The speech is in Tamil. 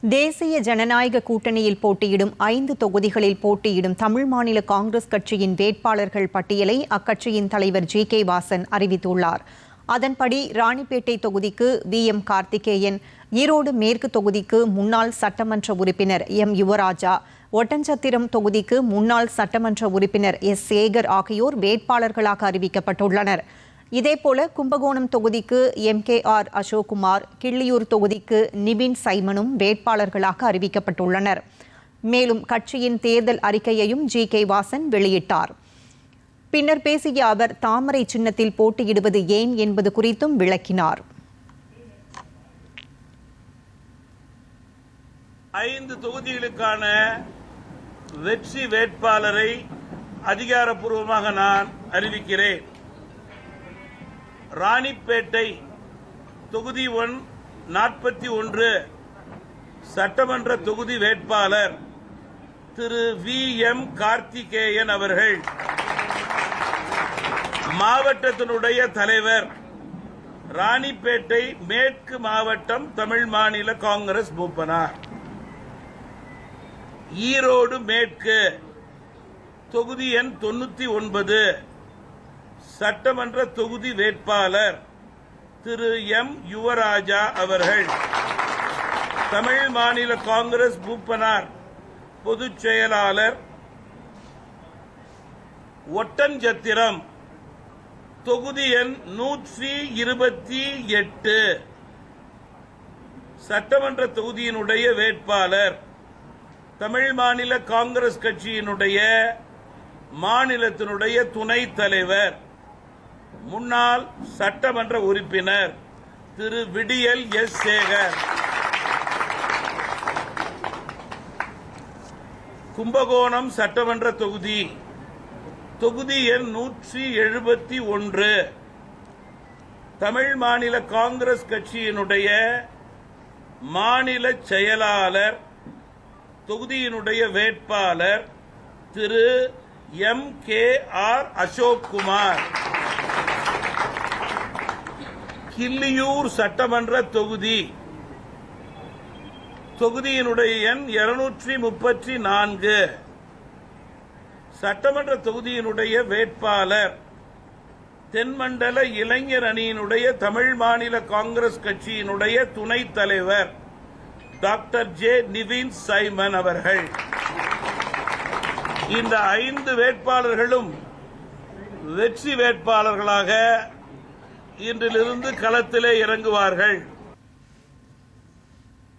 தேசிய ஜனநாயக கூட்டணியில் போட்டியிடும் 5 தொகுதிகளில் போட்டியிடும் தமிழ் மாநில காங்கிரஸ் கட்சியின் வேட்பாளர்கள் பட்டியலை அக்கட்சியின் தலைவர் ஜி.கே. வாசன் அறிவித்துள்ளார். அதன்படி ராணிப்பேட்டை தொகுதிக்கு வி.எம். கார்த்திகேயன், ஈரோடு மேற்கு தொகுதிக்கு முன்னாள் சட்டமன்ற உறுப்பினர் எம். யுவராஜா, ஒட்டன்சத்திரம் தொகுதிக்கு முன்னாள் சட்டமன்ற உறுப்பினர் எஸ். சேகர் ஆகியோர் வேட்பாளர்களாக அறிவிக்கப்பட்டுள்ளனர். இதேபோல கும்பகோணம் தொகுதிக்கு எம்.கே.ஆர். அசோக்குமார், கிள்ளியூர் தொகுதிக்கு நிபின் சைமனும் வேட்பாளர்களாக அறிவிக்கப்பட்டுள்ளனர். மேலும் கட்சியின் தேர்தல் அறிக்கையையும் ஜி.கே. வாசன் வெளியிட்டார். பின்னர் பேசிய அவர் தாமரை சின்னத்தில் போட்டியிடுவது ஏன் என்பது குறித்தும் விளக்கினார். 5 தொகுதிகளுக்கான வெற்றி வேட்பாளரை அதிகாரப்பூர்வமாக நான் அறிவிக்கிறேன். ராணிப்பேட்டை தொகுதி 41 சட்டமன்ற தொகுதி வேட்பாளர் திரு வி.எம். கார்த்திகேயன் அவர்கள். மாவட்டத்தினுடைய தலைவர் ராணிப்பேட்டை மேற்கு மாவட்டம் தமிழ் மாநில காங்கிரஸ் மூப்பனார். ஈரோடு மேற்கு தொகுதி எண் 99 சட்டமன்ற தொகுதி வேட்பாளர் திரு எம். யுவராஜா அவர்கள். தமிழ் மாநில காங்கிரஸ் மூப்பனார் பொதுச் செயலாளர். ஒட்டன்சத்திரம் தொகுதி எண் 128 சட்டமன்ற தொகுதியினுடைய வேட்பாளர் தமிழ் மாநில காங்கிரஸ் கட்சியினுடைய மாநிலத்தினுடைய துணைத் தலைவர் முன்னாள் சட்டமன்ற உறுப்பினர் திரு விடியல் எஸ். சேகர். கும்பகோணம் சட்டமன்ற தொகுதி எண் 171 தமிழ் மாநில காங்கிரஸ் கட்சியினுடைய மாநில செயலாளர் தொகுதியினுடைய வேட்பாளர் திரு எம்.கே.ஆர். அசோக்குமார். கிள்ளியூர் சட்டமன்ற தொகுதியினுடைய எண் 234 சட்டமன்ற தொகுதியினுடைய வேட்பாளர் தென்மண்டல இளைஞர் அணியினுடைய தமிழ் மாநில காங்கிரஸ் கட்சியினுடைய துணைத் தலைவர் டாக்டர் ஜே. நிபின் சைமன் அவர்கள். இந்த 5 வேட்பாளர்களும் வெற்றி வேட்பாளர்களாக இன்றிலிருந்து களத்திலே இறங்குவார்கள்.